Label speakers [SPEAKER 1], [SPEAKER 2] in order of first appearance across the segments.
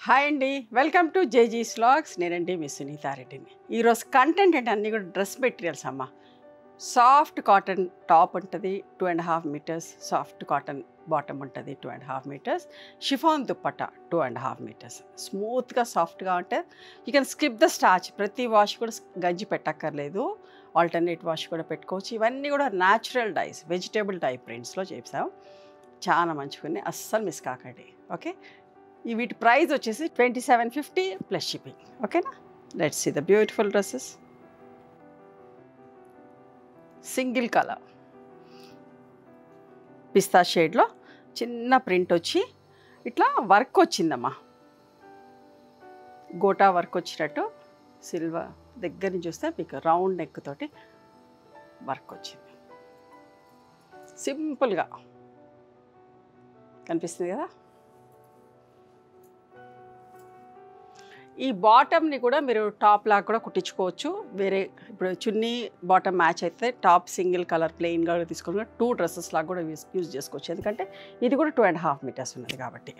[SPEAKER 1] Hi అండి, welcome to జేజీస్ vlogs. నేనండి మీ సునీత రెడ్డిని. ఈరోజు కంటెంట్ అంటే అన్నీ కూడా డ్రెస్ మెటీరియల్స్ అమ్మ. సాఫ్ట్ కాటన్ టాప్ ఉంటుంది 2.5 మీటర్స్, సాఫ్ట్ కాటన్ బాటమ్ ఉంటుంది 2.5 మీటర్స్, షిఫాన్ దుప్పట్టా 2.5 మీటర్స్. స్మూత్గా సాఫ్ట్గా ఉంటే you can skip the starch. ప్రతి వాష్ కూడా గంజి పెట్టక్కర్లేదు, ఆల్టర్నేట్ వాష్ కూడా పెట్టుకోవచ్చు. ఇవన్నీ కూడా న్యాచురల్ డైస్, వెజిటేబుల్ టైప్ ప్రింట్స్లో చేసాం. చాలా మంచిగా, అస్సలు మిస్ కాకండి. ఓకే, ఈ వీటి ప్రైస్ వచ్చేసి 2750 ప్లస్ షిప్పింగ్. ఓకేనా, let's see the beautiful dresses. Single colour పిస్తా షేడ్లో చిన్న ప్రింట్ వచ్చి ఇట్లా వర్క్ వచ్చిందమ్మా, గోటా వర్క్ వచ్చినట్టు. సిల్వర్ దగ్గర నుంచి చూస్తే మీకు రౌండ్ నెక్ తోటి వర్క్ వచ్చింది. సింపుల్గా కనిపిస్తుంది కదా. ఈ బాటమ్ని కూడా మీరు టాప్ లాగా కూడా కుట్టించుకోవచ్చు. వేరే ఇప్పుడు చున్నీ బాటమ్ మ్యాచ్ అయితే టాప్ సింగిల్ కలర్ ప్లెయిన్గా తీసుకొని 2 డ్రెస్సెస్ లాగా కూడా యూజ్ చేసుకోవచ్చు. ఎందుకంటే ఇది కూడా 2.5 మీటర్స్ ఉన్నది కాబట్టి.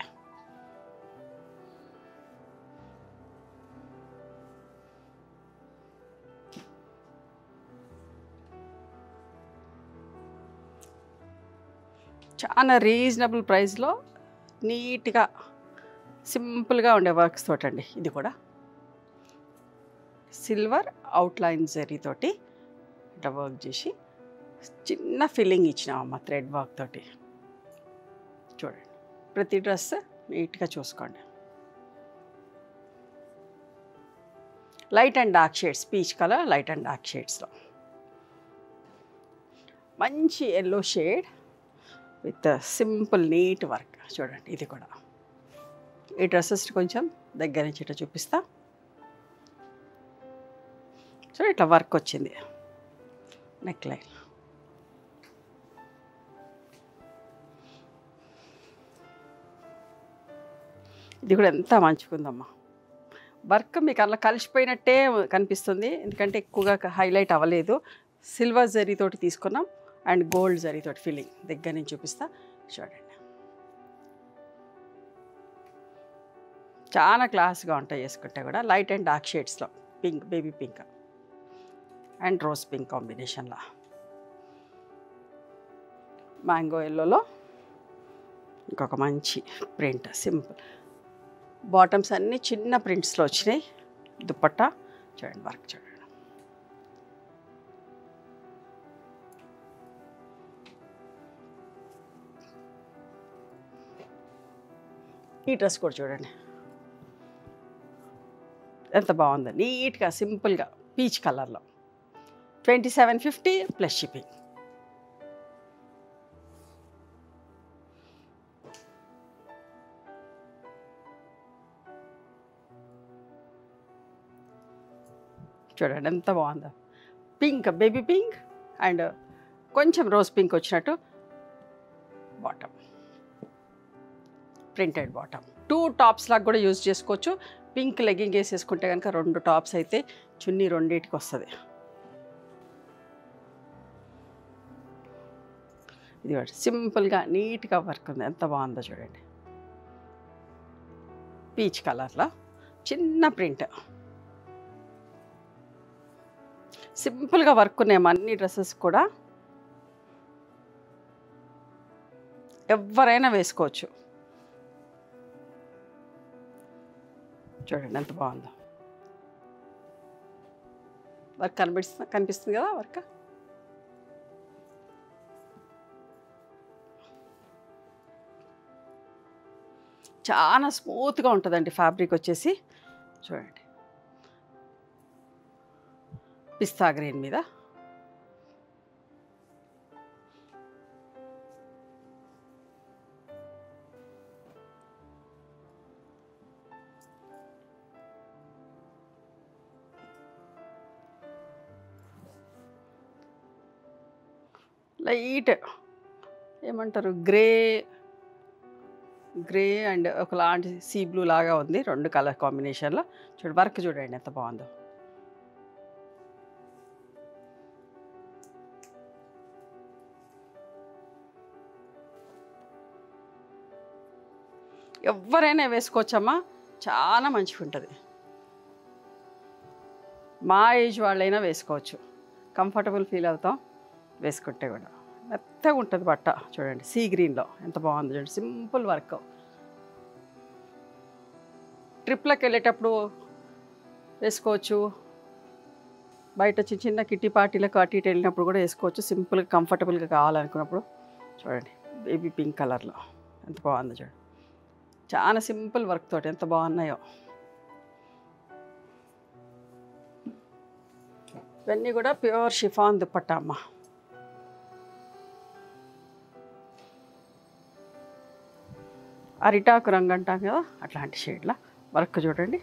[SPEAKER 1] చాలా రీజనబుల్ ప్రైస్లో నీట్గా సింపుల్గా ఉండే వర్క్స్ తోటండి. ఇది కూడా సిల్వర్ అవుట్లైన్ జరీతోటి ఇట్లా వర్క్ చేసి చిన్న ఫిల్లింగ్ ఇచ్చినామమ్మ థ్రెడ్ వర్క్ తోటి. చూడండి, ప్రతి డ్రెస్ నీట్గా చూసుకోండి. Light and dark shades, peach colour light and dark షేడ్స్లో మంచి yellow shade with simple neat work. చూడండి, ఇది కూడా ఈ డ్రెస్సెస్ కొంచెం దగ్గర నుంచి ఇట్లా చూపిస్తా. సో ఇట్లా వర్క్ వచ్చింది నెక్ లైన్. ఇది కూడా ఎంత మంచిగుందమ్మా. వర్క్ మీకు అలా కలిసిపోయినట్టే కనిపిస్తుంది, ఎందుకంటే ఎక్కువగా హైలైట్ అవ్వలేదు. సిల్వర్ జరీతోటి తీసుకున్నాం అండ్ గోల్డ్ జరీతోటి ఫిల్లింగ్. దగ్గర నుంచి చూపిస్తా, చూడండి. చాలా క్లాస్గా ఉంటాయి వేసుకుంటే కూడా. లైట్ అండ్ డార్క్ షేడ్స్లో pink, baby pink and rose pink కాంబినేషన్లో, మ్యాంగో ఎల్లోలో ఇంకొక మంచి ప్రింట్ సింపుల్. బాటమ్స్ అన్నీ చిన్న ప్రింట్స్లో వచ్చినాయి. దుపట్టా చూడండి, వర్క్ చూడండి. ఈ డ్రెస్ కూడా చూడండి ఎంత బాగుందో, నీట్గా సింపుల్గా పీచ్ కలర్లో 2750 ప్లస్ షిప్పింగ్. చూడండి ఎంత బాగుందో, పింక్, బేబీ పింక్ అండ్ కొంచెం రోజ్ పింక్ వచ్చినట్టు బాటమ్, ప్రింటెడ్ బాటమ్. 2 టాప్స్ లాగా కూడా యూజ్ చేసుకోవచ్చు. పింక్ లెగ్గింగ్ వేసేసుకుంటే కనుక 2 టాప్స్ అయితే చున్నీ రెండింటికి వస్తుంది. ఇది సింపుల్గా నీట్గా వర్క్ ఉంది, ఎంత బాగుందో చూడండి. పీచ్ కలర్లో చిన్న ప్రింట్, సింపుల్గా వర్క్ ఉన్నాయి అన్ని డ్రెస్సెస్ కూడా. ఎవరైనా వేసుకోవచ్చు. చూడండి ఎంత బాగుందో వర్క్. కనిపిస్తుంది కదా వర్క్. చాలా స్మూత్గా ఉంటుందండి ఫ్యాబ్రిక్ వచ్చేసి. చూడండి, పిస్తా గ్రీన్ మీద లైట్ ఏమంటారు గ్రే అండ్ ఒకలాంటి సీ బ్లూ లాగా ఉంది, 2 కలర్ కాంబినేషన్లో. చూడండి వర్క్ చూడండి ఎంత బాగుందో. ఎవరైనా వేసుకోవచ్చమ్మా. చాలా మంచిగా ఉంటుంది. మా ఏజ్ వాళ్ళైనా వేసుకోవచ్చు, కంఫర్టబుల్ ఫీల్ అవుతాం వేసుకుంటే కూడా. మెత్తగా ఉంటుంది బట్ట. చూడండి సీ గ్రీన్లో ఎంత బాగుంది చూడండి, సింపుల్ వర్క్. ట్రిప్లకు వెళ్ళేటప్పుడు వేసుకోవచ్చు, బయట చిన్న చిన్న కిట్టి పార్టీలకు అటు ఇటు వెళ్ళినప్పుడు కూడా వేసుకోవచ్చు, సింపుల్గా కంఫర్టబుల్గా కావాలనుకున్నప్పుడు. చూడండి బేబీ పింక్ కలర్లో ఎంత బాగుందో చూడండి, చాలా సింపుల్ వర్క్ తోటి ఎంత బాగున్నాయో. ఇవన్నీ కూడా ప్యూర్ షిఫాన్ దుపట్టా అమ్మ. అరిటాకు రంగు అంటాం కదా, అట్లాంటి షేడ్ల వర్క్ చూడండి.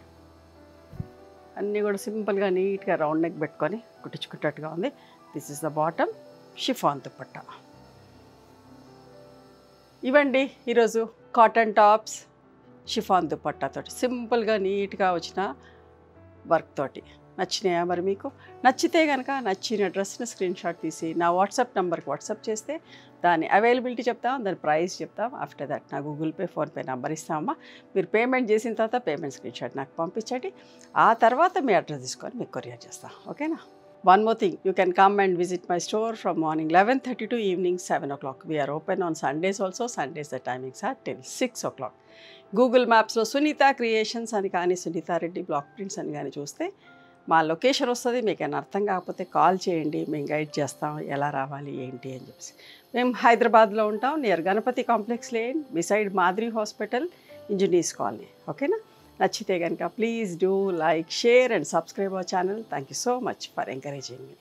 [SPEAKER 1] అన్నీ కూడా సింపుల్గా నీట్గా రౌండ్ నెక్ పెట్టుకొని కుట్టించుకున్నట్టుగా ఉంది. This is the bottom, chiffon dupatta. ఇవండి ఈరోజు కాటన్ టాప్స్ షిఫాన్ దుపట్టాతోటి సింపుల్గా నీట్గా వచ్చిన వర్క్ తోటి. నచ్చినాయా మరి మీకు? నచ్చితే కనుక నచ్చిన డ్రెస్ని స్క్రీన్ షాట్ తీసి నా వాట్సాప్ నెంబర్కి వాట్సాప్ చేస్తే దాని అవైలబిలిటీ చెప్తాం, దాని ప్రైస్ చెప్తాం. ఆఫ్టర్ దట్ నా గూగుల్ పే, ఫోన్పే నెంబర్ ఇస్తామమ్మా. మీరు పేమెంట్ చేసిన తర్వాత పేమెంట్ స్క్రీన్ షాట్ నాకు పంపించండి. ఆ తర్వాత మీ అడ్రస్ తీసుకొని మీకు కొరియర్ చేస్తాం. ఓకేనా? One more thing, you can come and visit my store from morning 11:30 to evening 7 o'clock. We are open on Sundays also. Sundays the timings are till 6 o'clock. Google Mapsలో Sunitha creations అని కానీ, Sunitha Reddy block prints అని కానీ చూస్తే మా location వస్తుంది. మీకు ఏమైనా అర్థం కాకపోతే కాల్ చేయండి, మేము గైడ్ చేస్తాం ఎలా రావాలి ఏంటి అని చెప్పేసి. మేము హైదరాబాద్లో ఉంటాం, near Ganapathi complex lane, beside మాదిరి హాస్పిటల్, ఇంజనీర్స్ కాలనీ. ఓకేనా? నచ్చితే కనుక please do like, share and subscribe our channel. Thank you so much for encouraging me.